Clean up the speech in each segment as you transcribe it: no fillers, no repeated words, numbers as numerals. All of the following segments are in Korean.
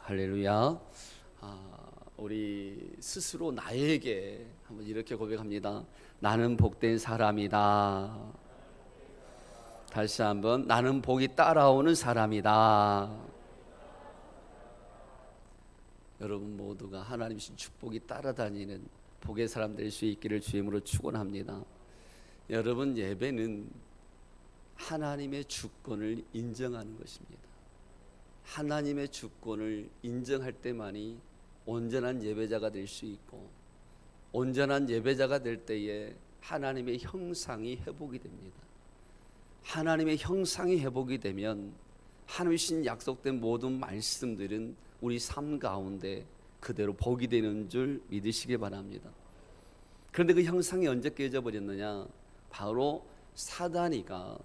할렐루야. 우리 스스로 나에게 한번 이렇게 고백합니다. 나는 복된 사람이다. 다시 한번, 나는 복이 따라오는 사람이다. 여러분 모두가 하나님 주신 축복이 따라다니는 복의 사람 될 수 있기를 주임으로 축원합니다. 여러분, 예배는 하나님의 주권을 인정하는 것입니다. 하나님의 주권을 인정할 때만이 온전한 예배자가 될 수 있고, 온전한 예배자가 될 때에 하나님의 형상이 회복이 됩니다. 하나님의 형상이 회복이 되면 하나님이 주신 약속된 모든 말씀들은 우리 삶 가운데 그대로 복이 되는 줄 믿으시기 바랍니다. 그런데 그 형상이 언제 깨져 버렸느냐? 바로 사단이가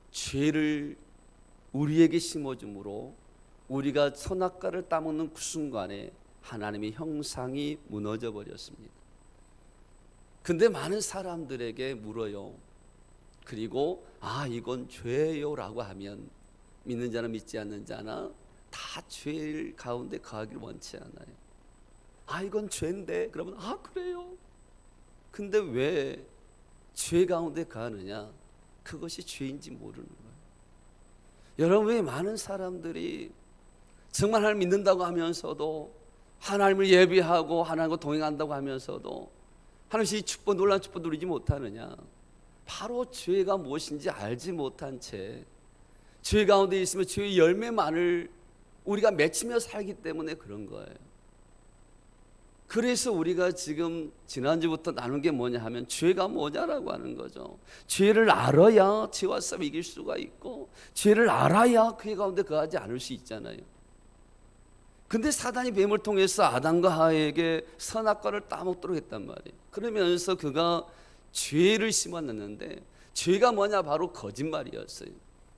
죄를 우리에게 심어줌으로 우리가 선악과를 따먹는 그 순간에 하나님의 형상이 무너져 버렸습니다. 근데 많은 사람들에게 물어요. 그리고 이건 죄예요 라고 하면 믿는 자나 믿지 않는 자나 다 죄 가운데 거하기를 원치 않아요. 이건 죄인데, 그러면 그래요. 근데 왜 죄 가운데 거하느냐? 그것이 죄인지 모르는 거예요. 여러분, 왜 많은 사람들이 정말 하나님 믿는다고 하면서도, 하나님을 예배하고 하나님과 동행한다고 하면서도 하나님이 축복, 놀라운 축복 누리지 못하느냐? 바로 죄가 무엇인지 알지 못한 채 죄 가운데 있으면 죄의 열매만을 우리가 맺히며 살기 때문에 그런 거예요. 그래서 우리가 지금 지난주부터 나눈 게 뭐냐 하면 죄가 뭐냐라고 하는 거죠. 죄를 알아야 죄와 싸워 이길 수가 있고, 죄를 알아야 그 가운데 거하지 않을 수 있잖아요. 근데 사단이 뱀을 통해서 아담과 하와에게 선악과를 따먹도록 했단 말이에요. 그러면서 그가 죄를 심어놨는데, 죄가 뭐냐? 바로 거짓말이었어요.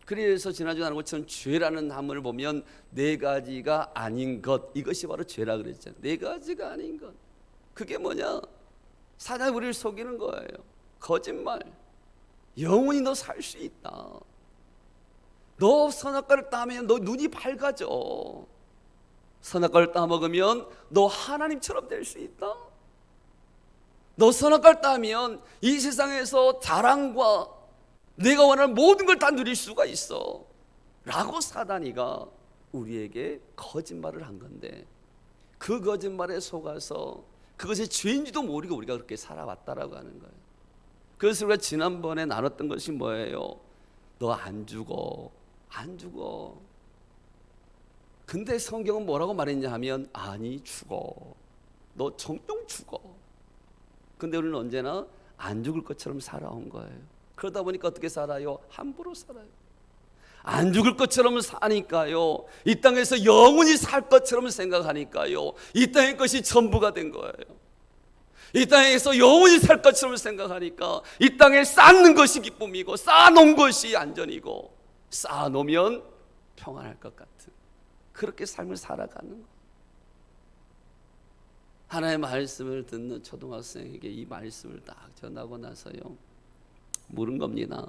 그래서 지난주에 나눈 것처럼 죄라는 단어를 보면 네 가지가 아닌 것, 이것이 바로 죄라 그랬잖아요. 네 가지가 아닌 것, 그게 뭐냐? 사단이 우리를 속이는 거예요. 거짓말. 영원히 너 살 수 있다. 너 선악과를 따면 너 눈이 밝아져. 선악과를 따먹으면 너 하나님처럼 될 수 있다. 너 선악과를 따면 이 세상에서 자랑과 내가 원하는 모든 걸 다 누릴 수가 있어 라고 사단이가 우리에게 거짓말을 한 건데, 그 거짓말에 속아서 그것이 죄인지도 모르고 우리가 그렇게 살아왔다라고 하는 거예요. 그래서 우리가 지난번에 나눴던 것이 뭐예요? 너 안 죽어, 안 죽어. 근데 성경은 뭐라고 말했냐 하면, 아니 죽어, 너 정녕 죽어. 근데 우리는 언제나 안 죽을 것처럼 살아온 거예요. 그러다 보니까 어떻게 살아요? 함부로 살아요. 안 죽을 것처럼 사니까요, 이 땅에서 영원히 살 것처럼 생각하니까요, 이 땅의 것이 전부가 된 거예요. 이 땅에서 영원히 살 것처럼 생각하니까 이 땅에 쌓는 것이 기쁨이고, 쌓아놓은 것이 안전이고, 쌓아놓으면 평안할 것 같은 그렇게 삶을 살아가는 거예요. 하나님의 말씀을 듣는 초등학생에게 이 말씀을 딱 전하고 나서요, 물은 겁니다.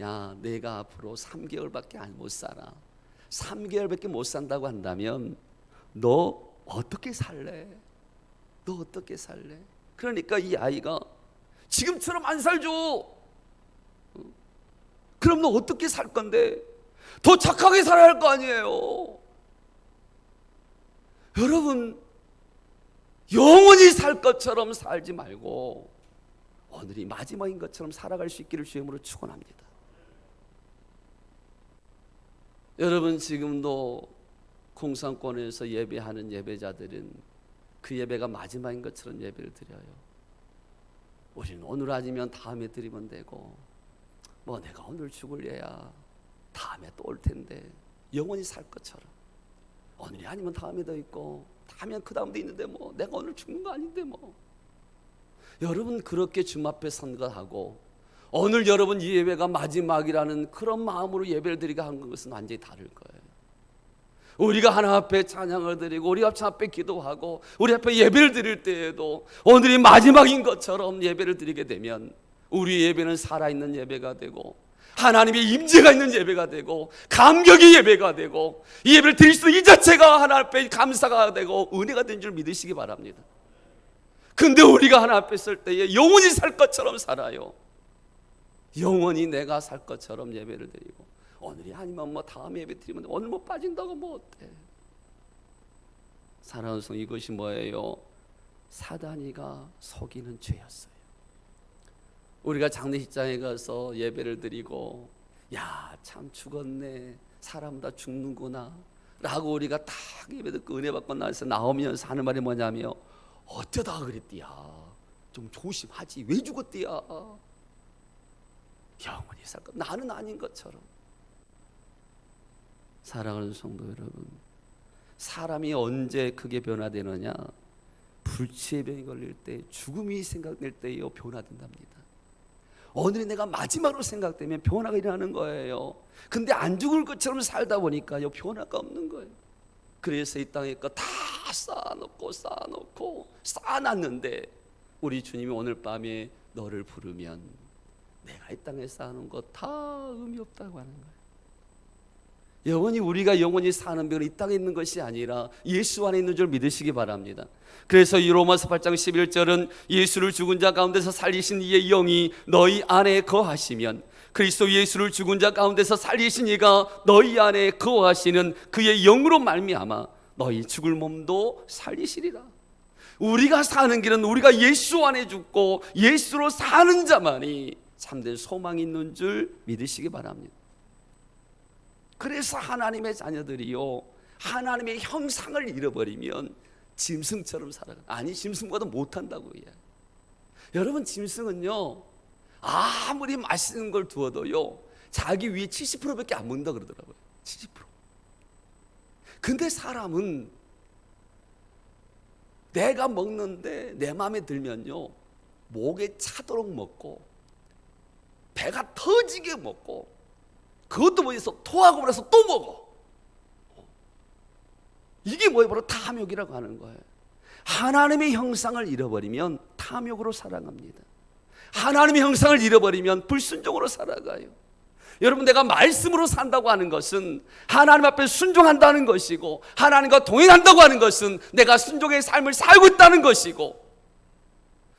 야, 내가 앞으로 3개월밖에 못 살아. 3개월밖에 못 산다고 한다면 너 어떻게 살래? 너 어떻게 살래? 그러니까 이 아이가 지금처럼 안 살죠. 그럼 너 어떻게 살 건데? 더 착하게 살아야 할 거 아니에요. 여러분, 영원히 살 것처럼 살지 말고 오늘이 마지막인 것처럼 살아갈 수 있기를 주임으로 축원합니다. 여러분, 지금도 공산권에서 예배하는 예배자들은 그 예배가 마지막인 것처럼 예배를 드려요. 우리는 오늘 아니면 다음에 드리면 되고, 내가 오늘 죽을 예야 다음에 또 올 텐데, 영원히 살 것처럼. 오늘이 아니면 다음에도 있고, 다음엔 그 다음도 있는데 내가 오늘 죽는 거 아닌데 여러분, 그렇게 주님 앞에 선거하고 오늘 여러분 이 예배가 마지막이라는 그런 마음으로 예배를 드리게 한 것은 완전히 다를 거예요. 우리가 하나님 앞에 찬양을 드리고 우리 앞에 기도하고 우리 앞에 예배를 드릴 때에도 오늘이 마지막인 것처럼 예배를 드리게 되면 우리 예배는 살아있는 예배가 되고, 하나님의 임재가 있는 예배가 되고 감격의 예배가 되고 이 예배를 드릴 수 있는 이 자체가 하나님 앞에 감사가 되고 은혜가 된 줄 믿으시기 바랍니다. 근데 우리가 하나님 앞에 설 때에 영원히 살 것처럼 살아요. 영원히 내가 살 것처럼 예배를 드리고 오늘이 아니면 뭐 다음 예배 드리면 오늘 뭐 빠진다고 뭐 어때? 사랑하는 성, 이것이 뭐예요? 사단이가 속이는 죄였어요. 우리가 장례식장에 가서 예배를 드리고 야, 참 죽었네, 사람 다 죽는구나 라고 우리가 딱 예배 듣고 은혜 받고 나서 나오면서 하는 말이 뭐냐면 어쩌다 그랬디야, 좀 조심하지, 왜 죽었디야, 영원히 살 것, 나는 아닌 것처럼. 사랑하는 성도 여러분, 사람이 언제 크게 변화되느냐? 불치의 병이 걸릴 때, 죽음이 생각될 때요 변화된답니다. 오늘이 내가 마지막으로 생각되면 변화가 일어나는 거예요. 근데 안 죽을 것처럼 살다 보니까요 변화가 없는 거예요. 그래서 이 땅에 거 다 쌓아놓고 쌓아놨는데 우리 주님이 오늘 밤에 너를 부르면 내가 이 땅에 쌓아놓은 거 다 의미 없다고 하는 거예요. 영원히 우리가 영원히 사는 병은 이 땅에 있는 것이 아니라 예수 안에 있는 줄 믿으시기 바랍니다. 그래서 이 로마서 8장 11절은 예수를 죽은 자 가운데서 살리신 이의 영이 너희 안에 거하시면 그리스도 예수를 죽은 자 가운데서 살리신 이가 너희 안에 거하시는 그의 영으로 말미암아 너희 죽을 몸도 살리시리라. 우리가 사는 길은 우리가 예수 안에 죽고 예수로 사는 자만이 참된 소망이 있는 줄 믿으시기 바랍니다. 그래서 하나님의 자녀들이요 하나님의 형상을 잃어버리면 짐승처럼 살아가. 아니, 짐승보다 못한다고 해요. 여러분, 짐승은요 아무리 맛있는 걸 두어도요 자기 위에 70%밖에 안 먹는다 그러더라고요. 70%. 근데 사람은 내가 먹는데 내 마음에 들면요 목에 차도록 먹고 배가 터지게 먹고 그것도 뭐해서 토하고 그래서 또 먹어. 이게 뭐예요? 바로 탐욕이라고 하는 거예요. 하나님의 형상을 잃어버리면 탐욕으로 살아갑니다. 하나님의 형상을 잃어버리면 불순종으로 살아가요. 여러분, 내가 말씀으로 산다고 하는 것은 하나님 앞에 순종한다는 것이고 하나님과 동행한다고 하는 것은 내가 순종의 삶을 살고 있다는 것이고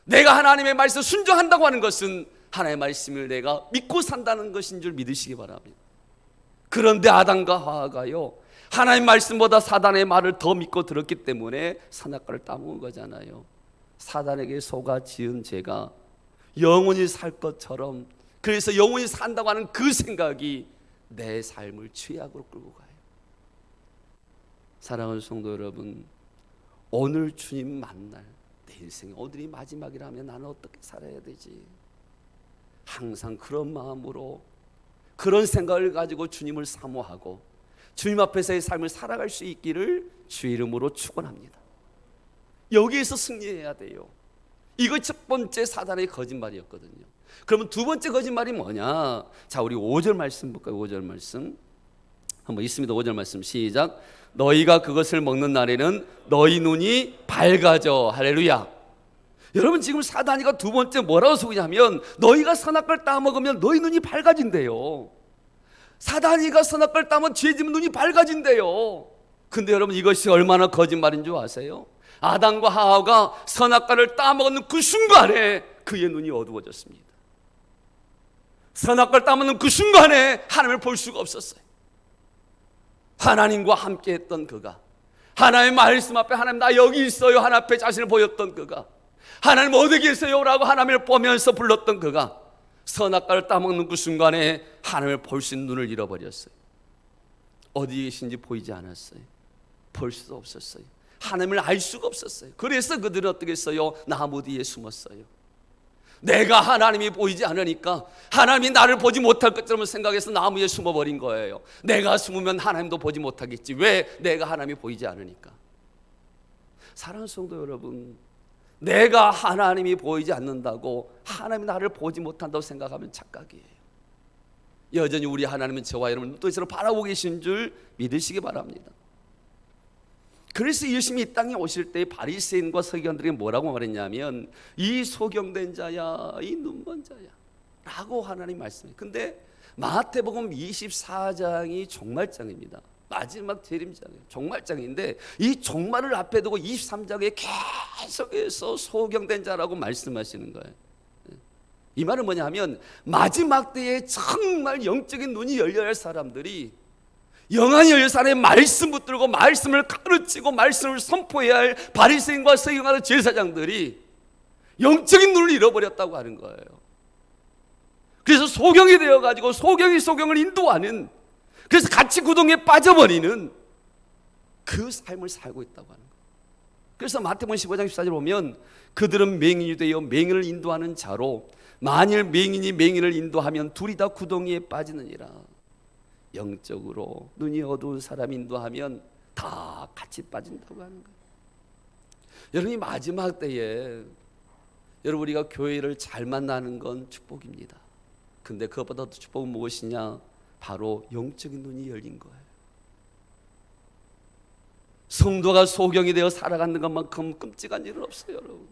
내가 하나님의 말씀을 순종한다고 하는 것은 하나님의 말씀을 내가 믿고 산다는 것인 줄 믿으시기 바랍니다. 그런데 아담과 하와가요 하나님 말씀보다 사단의 말을 더 믿고 들었기 때문에 선악과를 따먹은 거잖아요. 사단에게 속아 지은 죄가 영원히 살 것처럼, 그래서 영원히 산다고 하는 그 생각이 내 삶을 죄악으로 끌고 가요. 사랑하는 성도 여러분, 오늘 주님 만날 내 인생의 오늘이 마지막이라면 나는 어떻게 살아야 되지? 항상 그런 마음으로 그런 생각을 가지고 주님을 사모하고 주님 앞에서의 삶을 살아갈 수 있기를 주의 이름으로 축원합니다. 여기에서 승리해야 돼요. 이거 첫 번째 사단의 거짓말이었거든요. 그러면 두 번째 거짓말이 뭐냐? 자, 우리 5절 말씀 볼까요? 5절 말씀 한번 있습니다. 5절 말씀 시작. 너희가 그것을 먹는 날에는 너희 눈이 밝아져. 할렐루야. 여러분, 지금 사단이가 두 번째 뭐라고 속이냐면 너희가 선악과를 따먹으면 너희 눈이 밝아진대요. 사단이가 선악과를 따면 죄지면 눈이 밝아진대요. 근데 여러분, 이것이 얼마나 거짓말인 줄 아세요? 아담과 하와가 선악과를 따먹는 그 순간에 그의 눈이 어두워졌습니다. 선악과를 따먹는 그 순간에 하나님을 볼 수가 없었어요. 하나님과 함께 했던 그가, 하나님의 말씀 앞에 하나님 나 여기 있어요 하나님 앞에 자신을 보였던 그가, 하나님 어디 계세요? 라고 하나님을 보면서 불렀던 그가 선악과를 따먹는 그 순간에 하나님을 볼 수 있는 눈을 잃어버렸어요. 어디 계신지 보이지 않았어요. 볼 수도 없었어요. 하나님을 알 수가 없었어요. 그래서 그들은 어떻게 했어요? 나무 뒤에 숨었어요. 내가 하나님이 보이지 않으니까 하나님이 나를 보지 못할 것처럼 생각해서 나무에 숨어버린 거예요. 내가 숨으면 하나님도 보지 못하겠지. 왜? 내가 하나님이 보이지 않으니까. 사랑하는 성도 여러분, 내가 하나님이 보이지 않는다고 하나님이 나를 보지 못한다고 생각하면 착각이에요. 여전히 우리 하나님은 저와 여러분을 또 이처럼 바라보고 계신 줄 믿으시기 바랍니다. 그래서 예수님이 이 땅에 오실 때 바리새인과 서기관들이 뭐라고 말했냐면 이 소경된 자야, 이 눈먼 자야 라고 하나님 말씀해요. 근데 마태복음 24장이 종말장입니다. 마지막 재림장이에요. 종말장인데 이 종말을 앞에 두고 23장에 계속해서 소경된 자라고 말씀하시는 거예요. 이 말은 뭐냐 하면 마지막 때에 정말 영적인 눈이 열려야 할 사람들이, 영안이 열린 사람의 말씀 붙들고 말씀을 가르치고 말씀을 선포해야 할 바리새인과 서기관의 제사장들이 영적인 눈을 잃어버렸다고 하는 거예요. 그래서 소경이 되어가지고 소경이 소경을 인도하는, 그래서 같이 구덩이에 빠져버리는 그 삶을 살고 있다고 하는 거예요. 그래서 마태복음 15장 14절 보면 그들은 맹인이 되어 맹인을 인도하는 자로 만일 맹인이 맹인을 인도하면 둘이 다 구덩이에 빠지느니라. 영적으로 눈이 어두운 사람 인도하면 다 같이 빠진다고 하는 거예요. 여러분이 마지막 때에 여러분 우리가 교회를 잘 만나는 건 축복입니다. 근데 그것보다 더 축복은 무엇이냐? 바로 영적인 눈이 열린 거예요. 성도가 소경이 되어 살아가는 것만큼 끔찍한 일은 없어요, 여러분.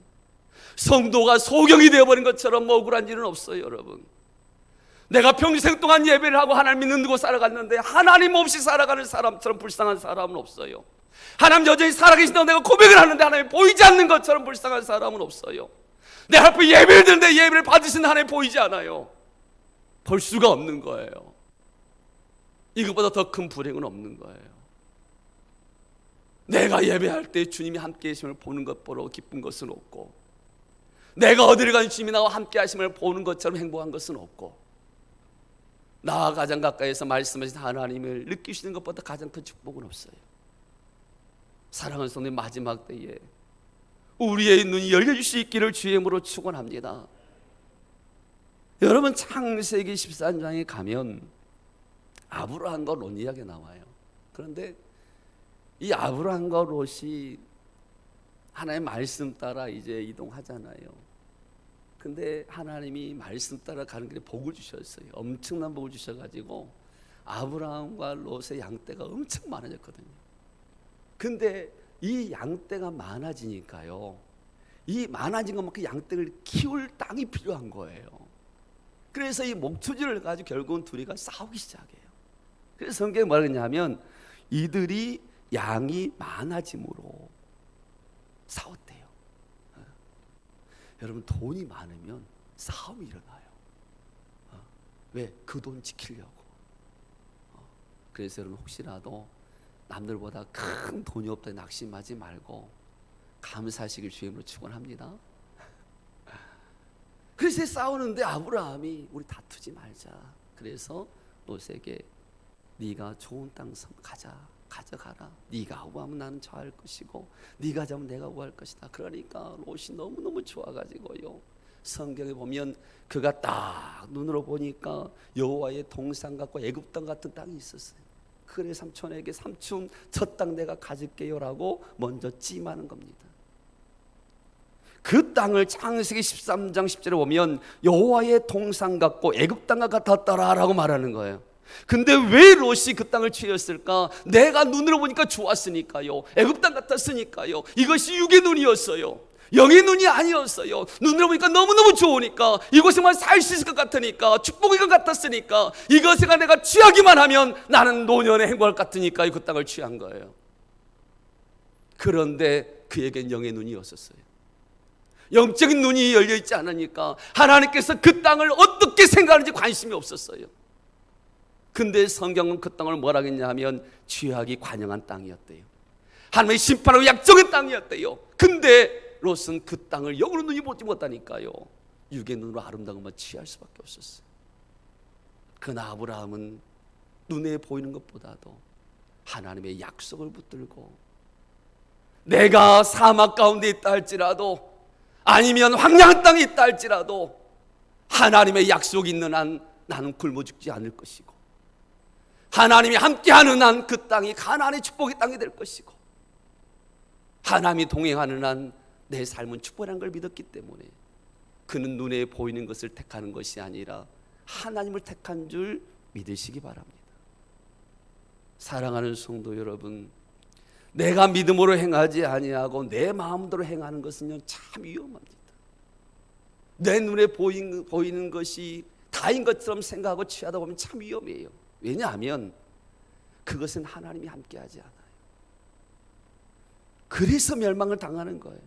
성도가 소경이 되어버린 것처럼 억울한 일은 없어요, 여러분. 내가 평생 동안 예배를 하고 하나님 믿는 곳 살아갔는데 하나님 없이 살아가는 사람처럼 불쌍한 사람은 없어요. 하나님 여전히 살아계신다고 내가 고백을 하는데 하나님 보이지 않는 것처럼 불쌍한 사람은 없어요. 내 앞에 예배를 드는데 예배를 받으신 하나님 보이지 않아요. 볼 수가 없는 거예요. 이것보다 더 큰 불행은 없는 거예요. 내가 예배할 때 주님이 함께 계심을 보는 것보다 기쁜 것은 없고, 내가 어디를 가는 주님이 나와 함께 하심을 보는 것처럼 행복한 것은 없고, 나와 가장 가까이에서 말씀하신 하나님을 느끼시는 것보다 가장 큰 축복은 없어요. 사랑하는 성도님, 마지막 때에 우리의 눈이 열려질 수 있기를 주의 이름으로 축원합니다. 여러분 창세기 13장에 가면 아브라함과 롯 이야기가 나와요. 그런데 이 아브라함과 롯이 하나님의 말씀 따라 이제 이동하잖아요. 근데 하나님이 말씀 따라 가는 길에 복을 주셨어요. 엄청난 복을 주셔가지고 아브라함과 롯의 양떼가 엄청 많아졌거든요. 근데 이 양떼가 많아지니까요, 이 많아진 것만큼 양떼를 키울 땅이 필요한 거예요. 그래서 이 목초지를 가지고 결국은 둘이가 싸우기 시작해요. 그래서 성경에 뭐라 그러냐면 이들이 양이 많아짐으로 싸웠대요. 여러분 돈이 많으면 싸움이 일어나요. 왜? 그 돈 지키려고. 그래서 여러분 혹시라도 남들보다 큰 돈이 없다 낙심하지 말고 감사하시길 주님으로 축원합니다. 그래서 싸우는데 아브라함이 우리 다투지 말자. 그래서 롯에게 네가 좋은 땅 가져가라. 네가 우하면 나는 저할 것이고 네가 잡으면 내가 우할 것이다. 그러니까 롯이 너무너무 좋아가지고요, 성경에 보면 그가 딱 눈으로 보니까 여호와의 동산 같고 애굽 땅 같은 땅이 있었어요. 그래 삼촌에게 삼촌 저 땅 내가 가질게요라고 먼저 찜하는 겁니다. 그 땅을 창세기 13장 10절에 보면 여호와의 동산 같고 애굽 땅과 같았더라라고 말하는 거예요. 근데 왜 롯이 그 땅을 취했을까? 내가 눈으로 보니까 좋았으니까요. 애굽 땅 같았으니까요. 이것이 육의 눈이었어요. 영의 눈이 아니었어요. 눈으로 보니까 너무너무 좋으니까, 이곳에만 살 수 있을 것 같으니까, 축복일 것 같았으니까, 이것에 내가 취하기만 하면 나는 노년에 행복할 것 같으니까 그 땅을 취한 거예요. 그런데 그에겐 영의 눈이었었어요. 영적인 눈이 열려있지 않으니까 하나님께서 그 땅을 어떻게 생각하는지 관심이 없었어요. 근데 성경은 그 땅을 뭐라 했냐 하면 죄악이 관영한 땅이었대요. 하나님의 심판하고 약정의 땅이었대요. 근데 롯은 그 땅을 영으로 눈이 보지 못하니까요, 육의 눈으로 아름다운 것만 취할 수밖에 없었어요. 그러나 아브라함은 눈에 보이는 것보다도 하나님의 약속을 붙들고, 내가 사막 가운데 있다 할지라도 아니면 황량한 땅에 있다 할지라도 하나님의 약속이 있는 한 나는 굶어 죽지 않을 것이고, 하나님이 함께하는 한 그 땅이 가나안의 축복의 땅이 될 것이고, 하나님이 동행하는 한 내 삶은 축복이라는 걸 믿었기 때문에 그는 눈에 보이는 것을 택하는 것이 아니라 하나님을 택한 줄 믿으시기 바랍니다. 사랑하는 성도 여러분, 내가 믿음으로 행하지 아니하고 내 마음대로 행하는 것은요 참 위험합니다. 내 눈에 보이는 것이 다인 것처럼 생각하고 취하다 보면 참 위험해요. 왜냐하면 그것은 하나님이 함께하지 않아요. 그래서 멸망을 당하는 거예요.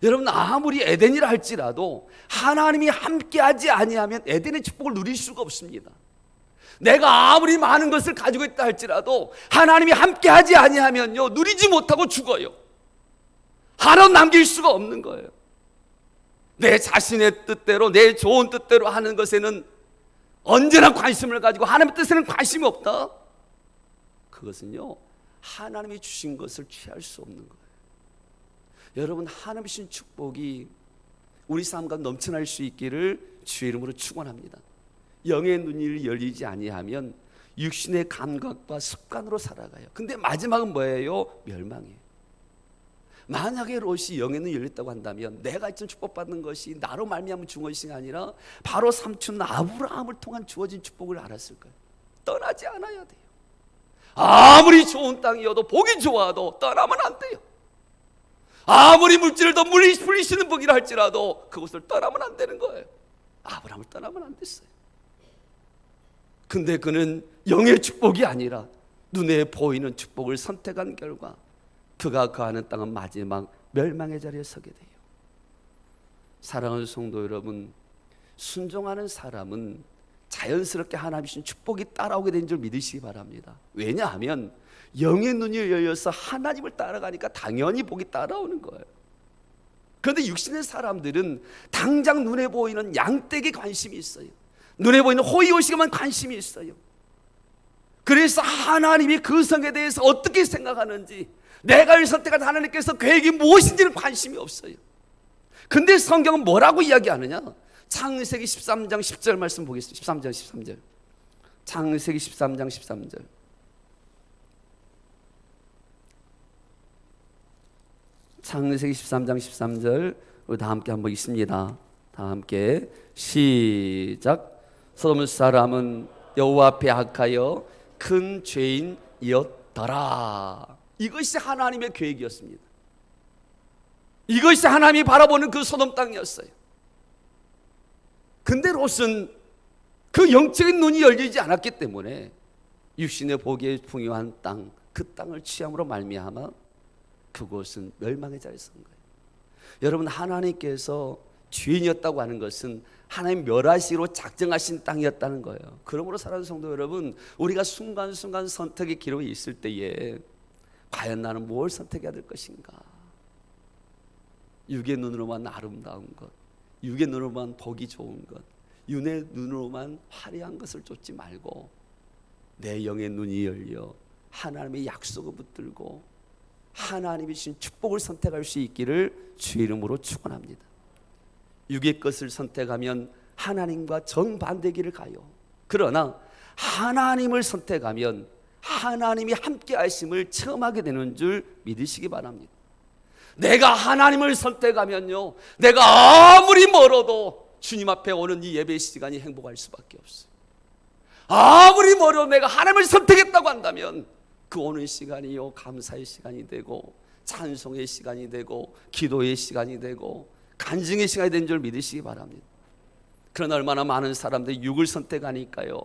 여러분, 아무리 에덴이라 할지라도 하나님이 함께하지 아니하면 에덴의 축복을 누릴 수가 없습니다. 내가 아무리 많은 것을 가지고 있다 할지라도 하나님이 함께하지 아니하면요, 누리지 못하고 죽어요. 하나도 남길 수가 없는 거예요. 내 자신의 뜻대로, 내 좋은 뜻대로 하는 것에는 언제나 관심을 가지고 하나님의 뜻에는 관심이 없다. 그것은요, 하나님이 주신 것을 취할 수 없는 거예요. 여러분, 하나님이 주신 축복이 우리 삶과 넘쳐날 수 있기를 주의 이름으로 축원합니다. 영의 눈이 열리지 아니하면 육신의 감각과 습관으로 살아가요. 근데 마지막은 뭐예요? 멸망이에요. 만약에 롯이 영의 눈이 열렸다고 한다면 내가 지금 축복받는 것이 나로 말미암아 준 것이 아니라 바로 삼촌 아브라함을 통한 주어진 축복을 알았을 거예요. 떠나지 않아야 돼요. 아무리 좋은 땅이어도, 보기 좋아도 떠나면 안 돼요. 아무리 물질을 더 물리시는 복이라 할지라도 그것을 떠나면 안 되는 거예요. 아브라함을 떠나면 안 됐어요. 근데 그는 영의 축복이 아니라 눈에 보이는 축복을 선택한 결과 그가 거하는 땅은 마지막 멸망의 자리에 서게 돼요. 사랑하는 성도 여러분, 순종하는 사람은 자연스럽게 하나님이 주신 축복이 따라오게 된 줄 믿으시기 바랍니다. 왜냐하면 영의 눈이 열려서 하나님을 따라가니까 당연히 복이 따라오는 거예요. 그런데 육신의 사람들은 당장 눈에 보이는 양떼에 관심이 있어요. 눈에 보이는 호의호식에만 관심이 있어요. 그래서 하나님이 그 성에 대해서 어떻게 생각하는지, 내가 선택한 하나님께서 계획이 무엇인지는 관심이 없어요. 근데 성경은 뭐라고 이야기하느냐? 창세기 13장 10절 말씀 보겠습니다. 13절 13절. 창세기 13장 13절. 창세기 13장 13절 우리 다 함께 한번 읽습니다. 다 함께 시작. 소돔 사람은 여호와 앞에 악하여 큰 죄인이었더라. 이것이 하나님의 계획이었습니다. 이것이 하나님이 바라보는 그 소돔 땅이었어요. 근데 롯은 그 영적인 눈이 열리지 않았기 때문에 육신의 보기에 풍요한 땅, 그 땅을 취함으로 말미암아 그곳은 멸망의 자리에 선 거예요. 여러분, 하나님께서 죄인이었다고 하는 것은 하나님 멸하시기로 작정하신 땅이었다는 거예요. 그러므로 사랑하는 성도 여러분, 우리가 순간순간 선택의 기로에 있을 때에 과연 나는 뭘 선택해야 될 것인가? 육의 눈으로만 아름다운 것, 육의 눈으로만 보기 좋은 것, 육의 눈으로만 화려한 것을 쫓지 말고 내 영의 눈이 열려 하나님의 약속을 붙들고 하나님이 주신 축복을 선택할 수 있기를 주의 이름으로 축원합니다. 육의 것을 선택하면 하나님과 정반대 길을 가요. 그러나 하나님을 선택하면 하나님이 함께 하심을 체험하게 되는 줄 믿으시기 바랍니다. 내가 하나님을 선택하면요, 내가 아무리 멀어도 주님 앞에 오는 이 예배 시간이 행복할 수밖에 없어요. 아무리 멀어도 내가 하나님을 선택했다고 한다면 그 오는 시간이요, 감사의 시간이 되고 찬송의 시간이 되고 기도의 시간이 되고 간증의 시간이 된 줄 믿으시기 바랍니다. 그러나 얼마나 많은 사람들이 육을 선택하니까요,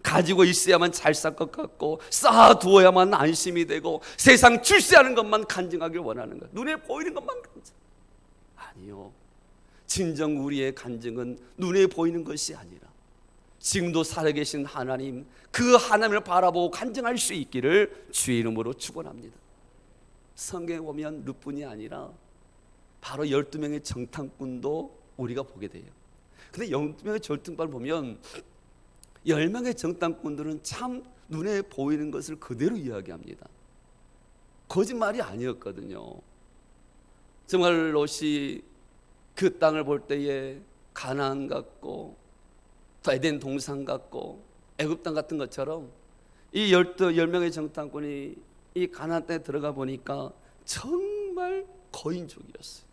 가지고 있어야만 잘 살 것 같고 쌓아두어야만 안심이 되고 세상 출세하는 것만 간증하길 원하는 거예요. 눈에 보이는 것만 간증. 아니요, 진정 우리의 간증은 눈에 보이는 것이 아니라 지금도 살아계신 하나님, 그 하나님을 바라보고 간증할 수 있기를 주의 이름으로 축원합니다. 성경에 보면 룻뿐이 아니라 바로 12명의 정탐꾼도 우리가 보게 돼요. 근데 12명의 정탐꾼을 보면 10명의 정탐꾼들은 참 눈에 보이는 것을 그대로 이야기합니다. 거짓말이 아니었거든요. 정말 롯이 그 땅을 볼 때에 가나안 같고 에덴 동산 같고 애굽 땅 같은 것처럼 이 10명의 정탐꾼이 이 가나안 땅에 들어가 보니까 정말 거인족이었어요.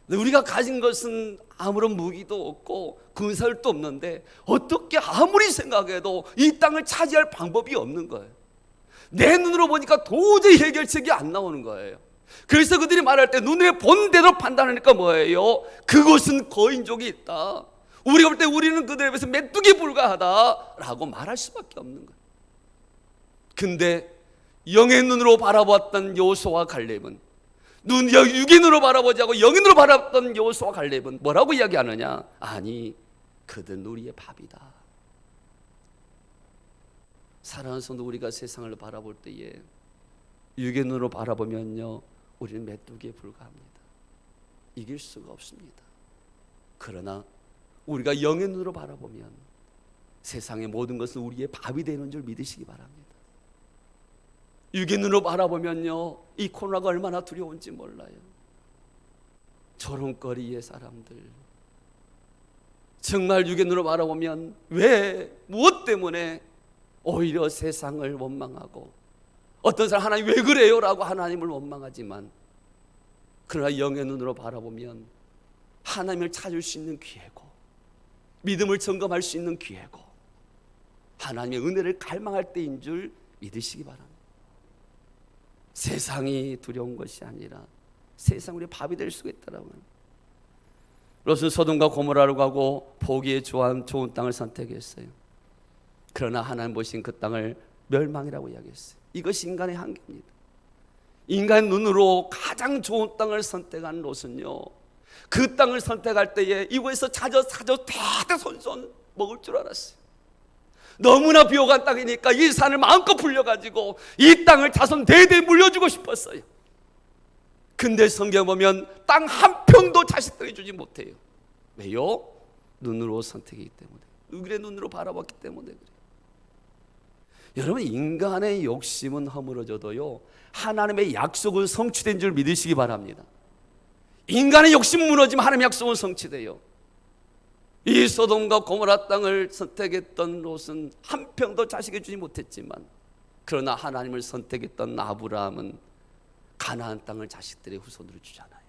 우리가 가진 것은 아무런 무기도 없고 군사력도 없는데 어떻게 아무리 생각해도 이 땅을 차지할 방법이 없는 거예요. 내 눈으로 보니까 도저히 해결책이 안 나오는 거예요. 그래서 그들이 말할 때 눈에 본 대로 판단하니까 뭐예요? 그곳은 거인족이 있다. 우리가 볼 때 우리는 그들에 비해서 메뚜기에 불과하다라고 말할 수밖에 없는 거예요. 근데 영의 눈으로 바라보았던 여호수아와 갈렙은, 육의 눈으로 바라보지 않고 영의 눈으로 바라봤던 여호수아와 갈렙은 뭐라고 이야기하느냐? 아니, 그들은 우리의 밥이다. 사랑하는 성도, 우리가 세상을 바라볼 때에 육의 눈으로 바라보면요, 우리는 메뚜기에 불과합니다. 이길 수가 없습니다. 그러나 우리가 영의 눈으로 바라보면 세상의 모든 것은 우리의 밥이 되는 줄 믿으시기 바랍니다. 육의 눈으로 바라보면요, 이 코로나가 얼마나 두려운지 몰라요. 조롱거리의 사람들, 정말 육의 눈으로 바라보면 왜, 무엇 때문에 오히려 세상을 원망하고, 어떤 사람 하나님 왜 그래요? 라고 하나님을 원망하지만, 그러나 영의 눈으로 바라보면 하나님을 찾을 수 있는 기회고, 믿음을 점검할 수 있는 기회고, 하나님의 은혜를 갈망할 때인 줄 믿으시기 바랍니다. 세상이 두려운 것이 아니라 세상 우리의 밥이 될 수가 있다라고 합니다. 롯은 소돔과 고모라로 가고 보기에 좋은 땅을 선택했어요. 그러나 하나님 보신 그 땅을 멸망이라고 이야기했어요. 이것이 인간의 한계입니다. 인간의 눈으로 가장 좋은 땅을 선택한 롯은요, 그 땅을 선택할 때에 이곳에서 찾아 대대손손 먹을 줄 알았어요. 너무나 비옥한 땅이니까 이 산을 마음껏 불려가지고 이 땅을 자손 대대 물려주고 싶었어요. 근데 성경 보면 땅 한 평도 자식들이 주지 못해요. 왜요? 눈으로 선택이기 때문에, 육의 눈으로 바라봤기 때문에 그래요. 여러분, 인간의 욕심은 허물어져도요, 하나님의 약속은 성취된 줄 믿으시기 바랍니다. 인간의 욕심은 무너지면 하나님의 약속은 성취돼요. 이 소돔과 고모라 땅을 선택했던 롯은 한 평도 자식이 주지 못했지만, 그러나 하나님을 선택했던 아브라함은 가나안 땅을 자식들의 후손으로 주잖아요.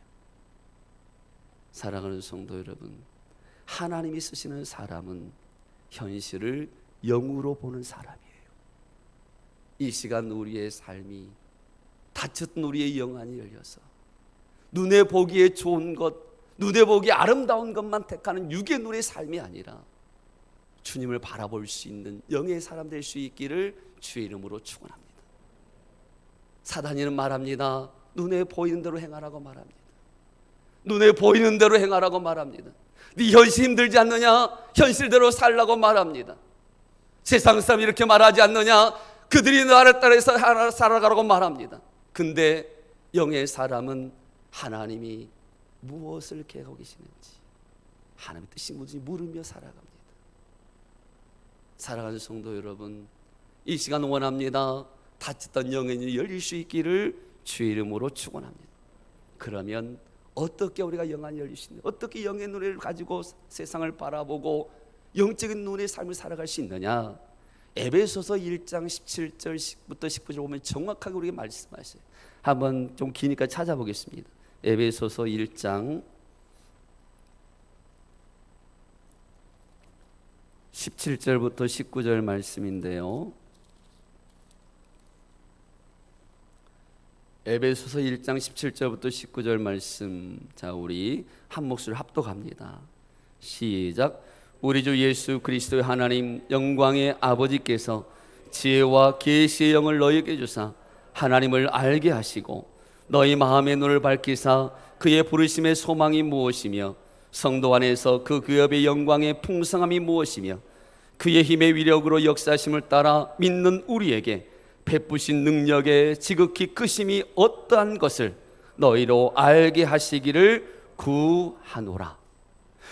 사랑하는 성도 여러분, 하나님이 쓰시는 사람은 현실을 영으로 보는 사람이에요. 이 시간 우리의 삶이 닫혔던 우리의 영안이 열려서 눈에 보기에 좋은 것, 눈에 보기에 아름다운 것만 택하는 육의 눈의 삶이 아니라 주님을 바라볼 수 있는 영의 사람 될 수 있기를 주의 이름으로 축원합니다. 사단이는 말합니다. 눈에 보이는 대로 행하라고 말합니다. 눈에 보이는 대로 행하라고 말합니다. 네 현실 힘들지 않느냐? 현실대로 살라고 말합니다. 세상 사람이 이렇게 말하지 않느냐? 그들이 나를 따라서 살아가라고 말합니다. 근데 영의 사람은 하나님이 무엇을 계획하고 계시는지, 하나님의 뜻이 무엇인지 물으며 살아갑니다. 사랑하는 성도 여러분, 이 시간 원합니다. 닫혔던 영의 눈이 열릴 수 있기를 주의 이름으로 축원합니다. 그러면 어떻게 우리가 영안이 열릴 수 있느냐? 어떻게 영의 눈을 가지고 세상을 바라보고 영적인 눈의 삶을 살아갈 수 있느냐? 에베소서 1장 17절부터 19절 보면 정확하게 우리에게 말씀하셔요. 한번 좀 기니까 찾아보겠습니다. 에베소서 1장 17절부터 19절 말씀인데요, 에베소서 1장 17절부터 19절 말씀, 자 우리 한 목소리로 합독합니다. 시작. 우리 주 예수 그리스도의 하나님 영광의 아버지께서 지혜와 계시의 영을 너희에게 주사 하나님을 알게 하시고 너희 마음의 눈을 밝히사 그의 부르심의 소망이 무엇이며 성도 안에서 그 기업의 영광의 풍성함이 무엇이며 그의 힘의 위력으로 역사심을 따라 믿는 우리에게 베푸신 능력의 지극히 크심이 어떠한 것을 너희로 알게 하시기를 구하노라.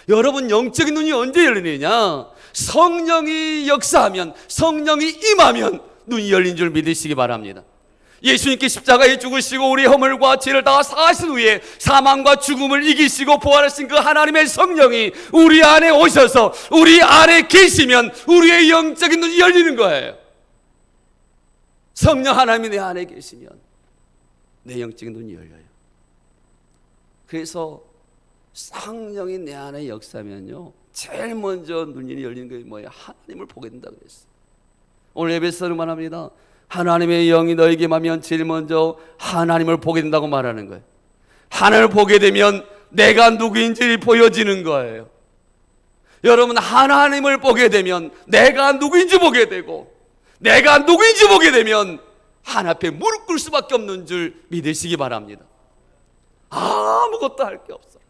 여러분, 영적인 눈이 언제 열리느냐? 성령이 역사하면, 성령이 임하면 눈이 열린 줄 믿으시기 바랍니다. 예수님께 십자가에 죽으시고 우리의 허물과 죄를 다 사하신 후에 사망과 죽음을 이기시고 부활하신 그 하나님의 성령이 우리 안에 오셔서 우리 안에 계시면 우리의 영적인 눈이 열리는 거예요. 성령 하나님이 내 안에 계시면 내 영적인 눈이 열려요. 그래서 성령이 내 안에 역사면요, 제일 먼저 눈이 열리는 게 뭐예요? 하나님을 보게 된다 그랬어요. 오늘 에베소서는 말합니다. 하나님의 영이 너에게 임하면 제일 먼저 하나님을 보게 된다고 말하는 거예요. 하나님을 보게 되면 내가 누구인지 보여지는 거예요. 여러분, 하나님을 보게 되면 내가 누구인지 보게 되고, 내가 누구인지 보게 되면 하나님 앞에 무릎 꿇을 수밖에 없는 줄 믿으시기 바랍니다. 아무것도 할 게 없어요.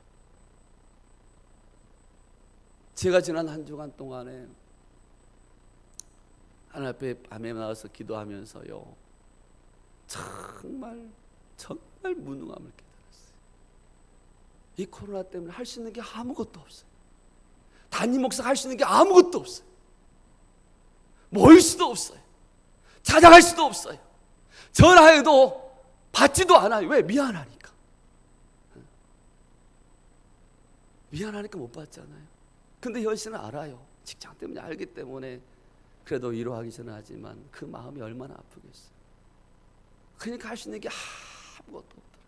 제가 지난 한 주간 동안에 하나님 앞에 밤에 나와서 기도하면서요, 정말 무능함을 깨달았어요. 이 코로나 때문에 할 수 있는 게 아무것도 없어요. 담임 목사가 할 수 있는 게 아무것도 없어요. 모일 수도 없어요. 찾아갈 수도 없어요. 전화해도 받지도 않아요. 왜? 미안하니까. 미안하니까 못 받잖아요. 근데 현실은 알아요. 직장 때문에 알기 때문에 그래도 위로하기 전에 하지만 그 마음이 얼마나 아프겠어요. 그러니까 할 수 있는 게 아무것도 없더라.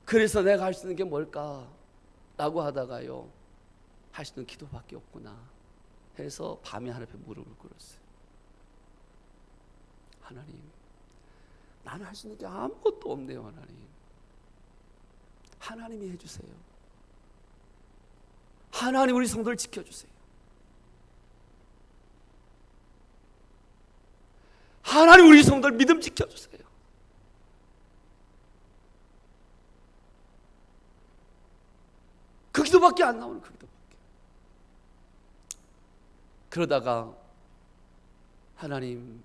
그래서 내가 할 수 있는 게 뭘까? 라고 하다가요, 할 수 있는 기도밖에 없구나 해서 밤에 하나님 앞에 무릎을 꿇었어요. 하나님, 나는 할 수 있는 게 아무것도 없네요. 하나님이 해주세요. 하나님, 우리 성도를 지켜주세요. 하나님, 우리 성도를 믿음 지켜주세요. 그 기도밖에 안 나오는, 그 기도밖에. 그러다가 하나님이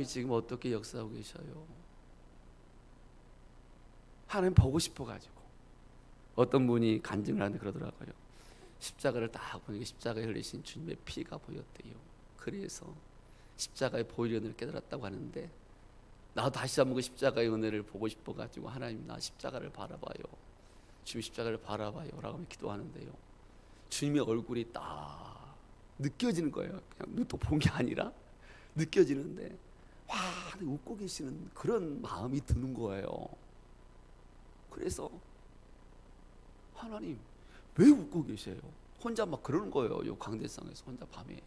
지금 어떻게 역사하고 계셔요? 하나님 보고 싶어가지고 어떤 분이 간증을 하는데 그러더라고요. 십자가를 딱 보니까 십자가에 흘리신 주님의 피가 보였대요. 그래서 십자가의 보혈의 은혜를 깨달았다고 하는데, 나도 다시 한번 그 십자가의 은혜를 보고 싶어가지고 하나님, 나 십자가를 바라봐요, 주님 십자가를 바라봐요 라고 기도하는데요, 주님의 얼굴이 딱 느껴지는 거예요. 그냥 눈도 본 게 아니라 느껴지는데, 와, 웃고 계시는 그런 마음이 드는 거예요. 그래서 하나님, 왜 웃고 계세요? 혼자 막 그러는 거예요. 요 강대상에서 혼자 밤에.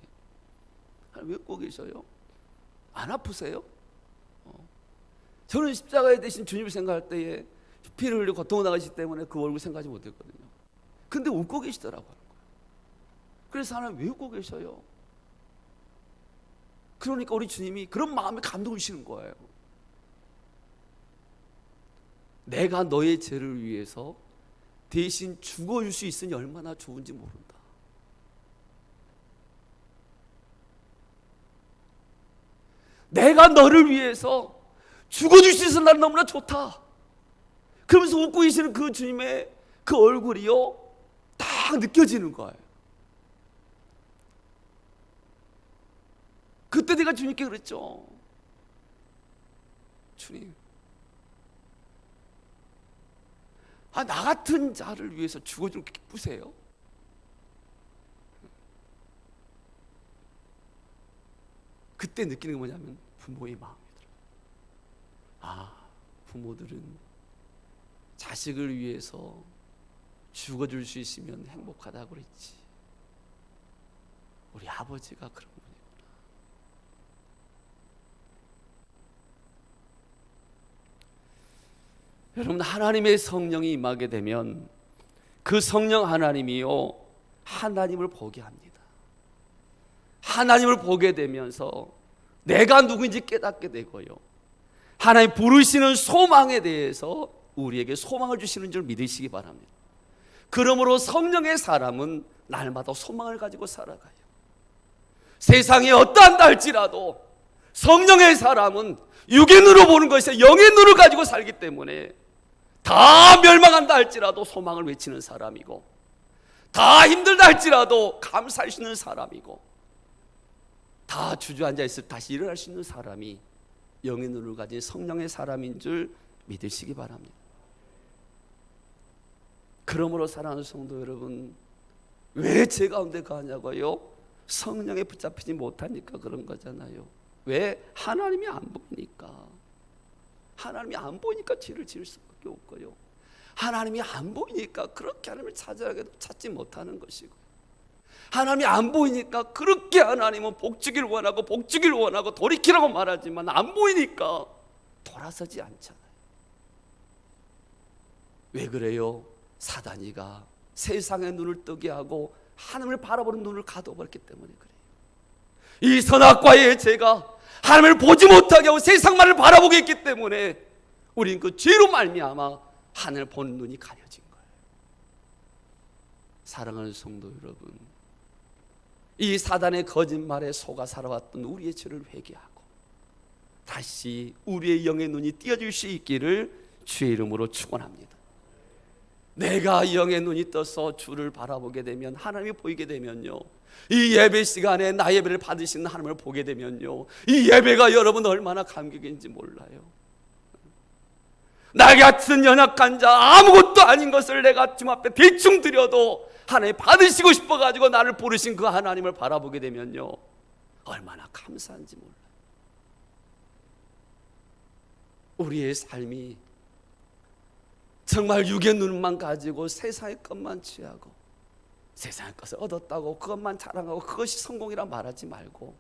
하나님, 왜 웃고 계셔요? 안 아프세요? 저는 십자가에 대신 주님을 생각할 때에 피를 흘리고 고통을 나가시기 때문에 그 얼굴 생각하지 못했거든요. 근데 웃고 계시더라고요. 그래서 하나님, 왜 웃고 계셔요? 그러니까 우리 주님이 그런 마음에 감동을 주시는 거예요. 내가 너의 죄를 위해서 대신 죽어줄 수 있으니 얼마나 좋은지 모른다. 내가 너를 위해서 죽어줄 수 있어서 난 너무나 좋다. 그러면서 웃고 계시는 그 주님의 그 얼굴이요, 딱 느껴지는 거예요. 그때 내가 주님께 그랬죠. 주님, 나 같은 자를 위해서 죽어주는 게 기쁘세요? 그때 느끼는 게 뭐냐면 부모의 마음이더라고요. 부모들은 자식을 위해서 죽어줄 수 있으면 행복하다고 그랬지. 우리 아버지가 그런 분이구나. 여러분, 하나님의 성령이 임하게 되면 그 성령 하나님이요, 하나님을 보게 합니다. 하나님을 보게 되면서 내가 누구인지 깨닫게 되고요, 하나님 부르시는 소망에 대해서 우리에게 소망을 주시는 줄 믿으시기 바랍니다. 그러므로 성령의 사람은 날마다 소망을 가지고 살아가요. 세상에 어떠한다 할지라도 성령의 사람은 육의 눈으로 보는 것이 영의 눈을 가지고 살기 때문에 다 멸망한다 할지라도 소망을 외치는 사람이고, 다 힘들다 할지라도 감사할 수 있는 사람이고, 다 주저앉아 있을 때 다시 일어날 수 있는 사람이 영의 눈을 가진 성령의 사람인 줄 믿으시기 바랍니다. 그러므로 사랑하는 성도 여러분, 왜 제 가운데 가냐고요? 성령에 붙잡히지 못하니까 그런 거잖아요. 왜? 하나님이 안 보이니까. 하나님이 안 보이니까 죄를 지을 수밖에 없고요, 하나님이 안 보이니까 그렇게 하나님을 찾아가도 찾지 못하는 것이고, 하나님이 안 보이니까 그렇게 하나님은 복주기를 원하고 돌이키라고 말하지만 안 보이니까 돌아서지 않잖아요. 왜 그래요? 사단이가 세상의 눈을 뜨게 하고 하나님을 바라보는 눈을 가둬버렸기 때문에 그래요. 이 선악과의 죄가 하나님을 보지 못하게 하고 세상만을 바라보게 했기 때문에 우리는 그 죄로 말미암아 하나님을 보는 눈이 가려진 거예요. 사랑하는 성도 여러분, 이 사단의 거짓말에 속아 살아왔던 우리의 죄를 회개하고 다시 우리의 영의 눈이 띄어질 수 있기를 주의 이름으로 축원합니다. 내가 영의 눈이 떠서 주를 바라보게 되면, 하나님이 보이게 되면요, 이 예배 시간에 나 예배를 받으시는 하나님을 보게 되면요, 이 예배가 여러분 얼마나 감격인지 몰라요. 나 같은 연약한 자, 아무것도 아닌 것을 내가 주님 앞에 대충 드려도 하나님 받으시고 싶어가지고 나를 부르신 그 하나님을 바라보게 되면요, 얼마나 감사한지 몰라요. 우리의 삶이 정말 육의 눈만 가지고 세상의 것만 취하고 세상의 것을 얻었다고 그것만 자랑하고 그것이 성공이라 말하지 말고,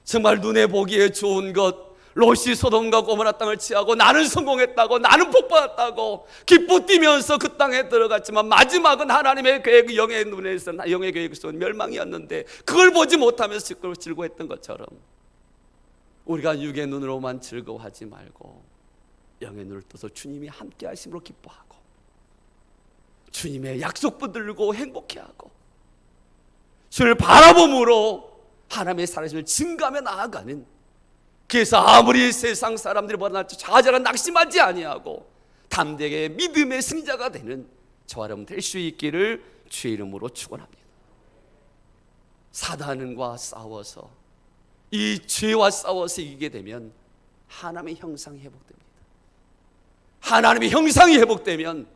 정말 눈에 보기에 좋은 것, 롯이 소돔과 고모라 땅을 취하고 나는 성공했다고, 나는 복받았다고 기뻐 뛰면서 그 땅에 들어갔지만 마지막은 하나님의 계획, 영의 눈에서, 영의 계획에서 멸망이었는데 그걸 보지 못하면서 즐거워했던 것처럼 우리가 육의 눈으로만 즐거워하지 말고 영의 눈을 떠서 주님이 함께 하심으로 기뻐하고 주님의 약속 붙들고 행복해하고 주를 바라봄으로 하나님의 살아심을 증가하며 나아가는, 그래서 아무리 세상 사람들이 벌어날지 좌절한 낙심하지 아니하고 담대하게 믿음의 승자가 되는 저와 여러분 될 수 있기를 주의 이름으로 축원합니다. 사단과 싸워서, 이 죄와 싸워서 이기게 되면 하나님의 형상이 회복됩니다. 하나님의 형상이 회복되면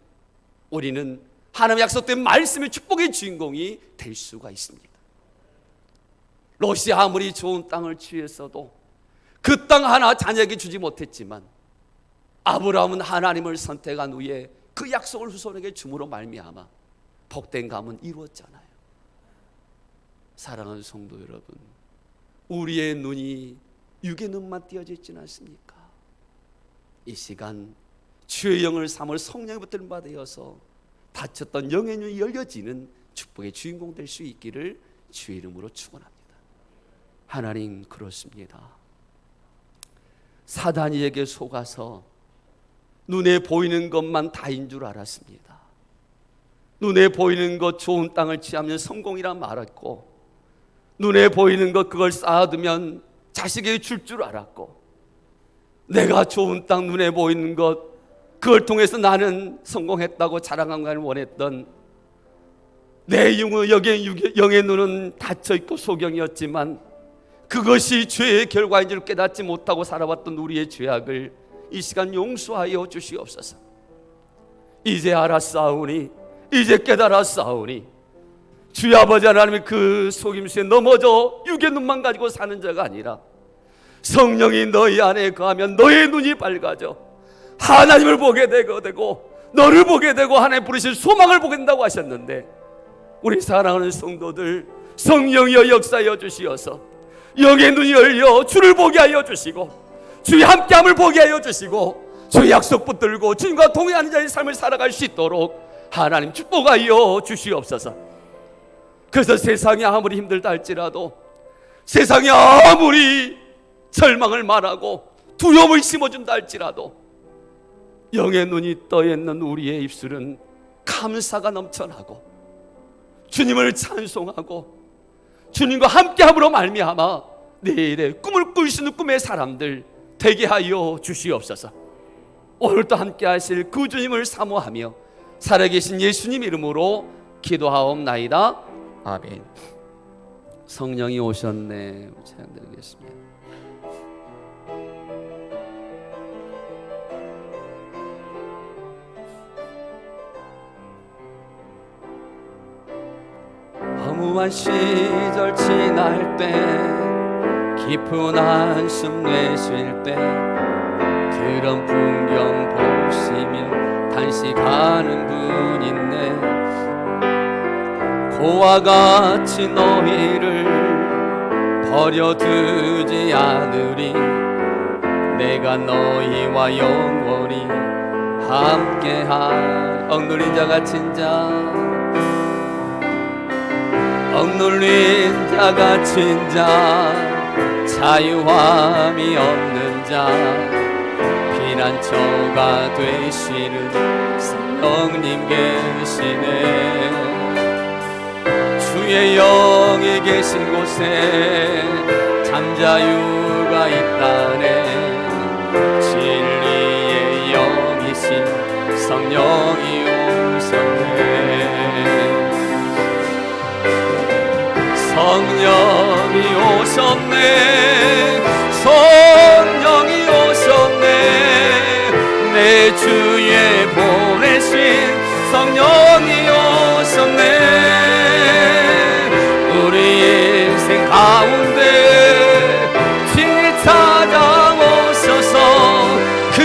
우리는 하나님의 약속된 말씀의 축복의 주인공이 될 수가 있습니다. 롯이 아무리 좋은 땅을 취했어도 그 땅 하나 자녀에게 주지 못했지만 아브라함은 하나님을 선택한 후에 그 약속을 후손에게 줌으로 말미암아 복된 감은 이루었잖아요. 사랑하는 성도 여러분, 우리의 눈이 육의 눈만 띄어져 있지는 않습니까? 이 시간 주의 영을 삼을 성령의 붙들림 받아서 닫혔던 영의 눈이 열려지는 축복의 주인공 될 수 있기를 주의 이름으로 축원합니다. 하나님, 그렇습니다. 사단이에게 속아서 눈에 보이는 것만 다인 줄 알았습니다. 눈에 보이는 것, 좋은 땅을 취하면 성공이라 말했고, 눈에 보이는 것 그걸 쌓아두면 자식에게 줄 줄 알았고, 내가 좋은 땅, 눈에 보이는 것 그걸 통해서 나는 성공했다고 자랑하기를 원했던 내 영의 눈은 닫혀있고 소경이었지만 그것이 죄의 결과인 줄 깨닫지 못하고 살아왔던 우리의 죄악을 이 시간 용서하여 주시옵소서. 이제 알았사오니, 이제 깨달았사오니 주의 아버지 하나님의 그 속임수에 넘어져 육의 눈만 가지고 사는 자가 아니라 성령이 너희 안에 거하면 너의 눈이 밝아져 하나님을 보게 되고 너를 보게 되고 하나님 부르신 소망을 보게 된다고 하셨는데, 우리 사랑하는 성도들, 성령이여 역사하여 주시어서 영의 눈이 열려 주를 보게 하여 주시고 주의 함께함을 보게 하여 주시고 주의 약속 붙들고 주님과 동행하는 자의 삶을 살아갈 수 있도록 하나님 축복하여 주시옵소서. 그래서 세상이 아무리 힘들다 할지라도, 세상이 아무리 절망을 말하고 두려움을 심어준다 할지라도 영의 눈이 떠있는 우리의 입술은 감사가 넘쳐나고 주님을 찬송하고 주님과 함께함으로 말미암아 내일의 꿈을 꿀 수 있는 꿈의 사람들 되게 하여 주시옵소서. 오늘도 함께 하실 그 주님을 사모하며 살아계신 예수님 이름으로 기도하옵나이다. 아멘. 성령이 오셨네. 찬양드리겠습니다. 허무한 시절 지날 때, 깊은 한숨 내쉴 때, 그런 풍경 보시며 단식하는 분 있네. 고와 같이 너희를 버려두지 않으리. 내가 너희와 영원히 함께한 억눌린 자 갇힌 자, 억눌린 자 갇힌 자, 자유함이 없는 자, 피난처가 되시는 성령님 계시네. 주의 영이 계신 곳에 잠자유가 있다네. 진리의 영이신 성령이 오셨네. 성령이 오셨네. 성령이 오셨네. 내 주에 보내신 성령이 오셨네. 우리 인생 가운데 친히 찾아오셔서 그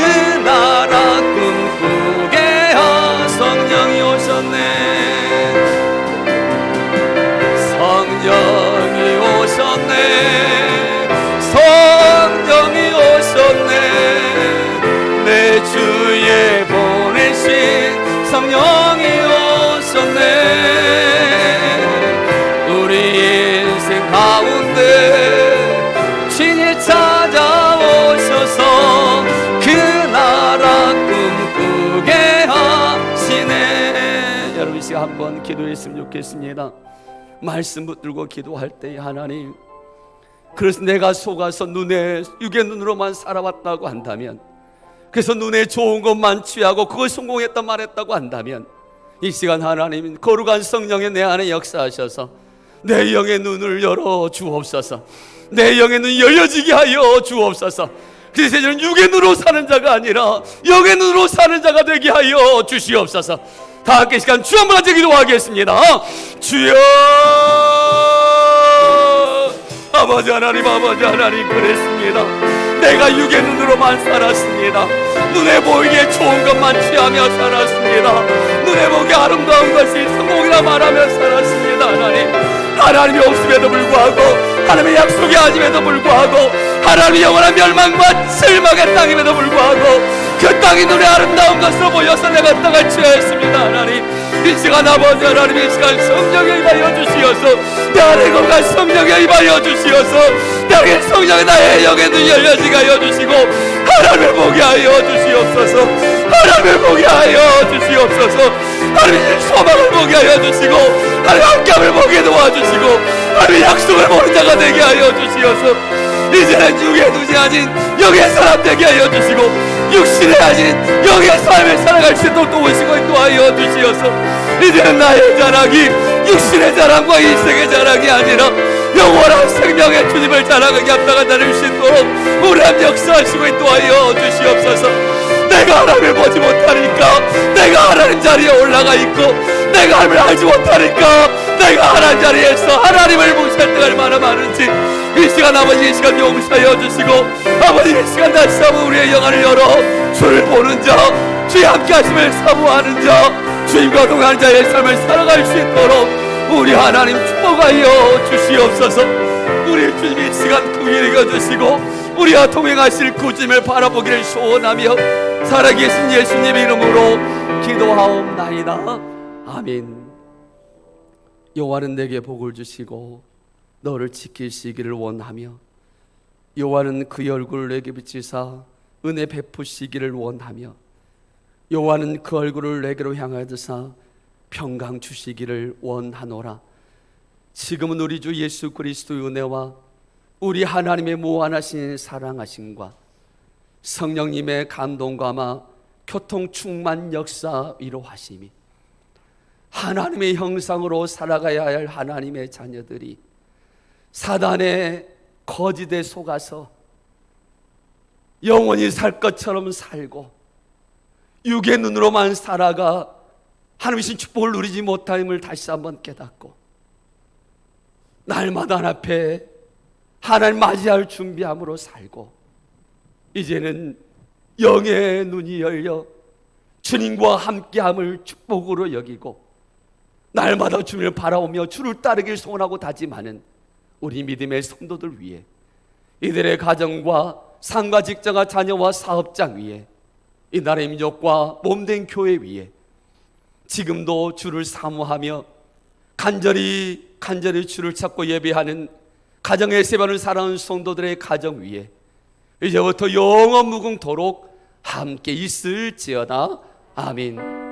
나라 꿈꾸게 하 성령이 오셨네. 성령이 오셨네. 성령이 오셨네. 내 주에 보내신 성령이 오셨네. 우리 인생 가운데 친히 찾아오셔서 그 나라 꿈꾸게 하시네. 여러분 이 시간 한번 기도했으면 좋겠습니다. 말씀 붙들고 기도할 때 하나님, 그래서 내가 속아서 눈에 육의 눈으로만 살아왔다고 한다면, 그래서 눈에 좋은 것만 취하고 그걸 성공했다 말했다고 한다면, 이 시간 하나님 거룩한 성령의 내 안에 역사하셔서 내 영의 눈을 열어 주옵소서. 내 영의 눈이 열려지게 하여 주옵소서. 그래서 저는 육의 눈으로 사는 자가 아니라 영의 눈으로 사는 자가 되게 하여 주시옵소서. 다 함께 시간 주 한번 같이 기도하겠습니다. 주여, 아버지 하나님, 아버지 하나님, 그랬습니다. 내가 육의 눈으로만 살았습니다. 눈에 보이게 좋은 것만 취하며 살았습니다. 눈에 보기 아름다운 것이 성공이라 말하며 살았습니다. 하나님이 없음에도 불구하고, 하나님의 약속이 아님에도 불구하고, 하나님의 영원한 멸망과 실망의 땅임에도 불구하고 그 땅이 눈에 아름다운 것으로 보여서 내가 땅을 취하였습니다. 하나님, 이 시간 아버지 하나님, 이 시간 성령에 임하여 주시어서 내 안에 거룩한 성령에 임하여 주시어서 나의 성령에 나의 영의 눈이 열려지게 하여 주시고 하나님을 보게 하여 주시옵소서. 하나님을 보게 하여 주시옵소서. 하나님의 소망을 보게 하여 주시고 하나님의 함께함을 보게 도와주시고 하나님의 약속을 보는 자가 되게 하여 주시어서 이제는 육의 눈이 아닌 영의 사람 되게 하여 주시고 육신에 아닌 영의 삶을 살아갈 수 있도록 도우시고 인도하여 주시어서 이제는 나의 자랑이 육신의 자랑과 인생의 자랑이 아니라 영원한 생명의 주님을 자랑하게 합당한 나를 수 있도록 우리 함 역사하시고 인도하여 주시옵소서. 내가 하나님을 보지 못하니까, 내가 하나님 자리에 올라가 있고, 내가 하나님을 알지 못하니까 내가 하나님 자리에서 하나님을 무시할 때가 얼마나 많은지 이 시간 아버지, 이 시간 용서하여 주시고 아버지, 이 시간 다시 한번 우리의 영안을 열어 주를 보는 자, 주의 함께 하심을 사모하는 자, 주님과 동행하는 자의 삶을 살아갈 수 있도록 우리 하나님 축복하여 주시옵소서. 우리 주님이 이 시간 긍휼히 여겨주시고 우리와 동행하실 구주님을 바라보기를 소원하며 살아계신 예수님의 이름으로 기도하옵나이다. 아멘. 여호와는 내게 복을 주시고 너를 지키시기를 원하며 여호와는 그의 얼굴을 내게 비치사 은혜 베푸시기를 원하며 여호와는 그 얼굴을 내게로 향하여서 평강 주시기를 원하노라. 지금은 우리 주 예수 그리스도의 은혜와 우리 하나님의 무한하신 사랑하심과 성령님의 감동감화 교통 충만 역사 위로하심이 하나님의 형상으로 살아가야 할 하나님의 자녀들이 사단의 거짓에 속아서 영원히 살 것처럼 살고 육의 눈으로만 살아가 하나님이신 축복을 누리지 못함을 다시 한번 깨닫고 날마다 앞에 하나님 맞이할 준비함으로 살고 이제는 영의 눈이 열려 주님과 함께함을 축복으로 여기고 날마다 주님을 바라오며 주를 따르길 소원하고 다짐하는 우리 믿음의 성도들 위해 이들의 가정과 삶과 직장과 자녀와 사업장 위에 이 나라의 민족과 몸된 교회 위에 지금도 주를 사모하며 간절히 주를 찾고 예배하는 가정의 세반을 살아온 성도들의 가정 위에 이제부터 영원 무궁토록 함께 있을지어다. 아멘.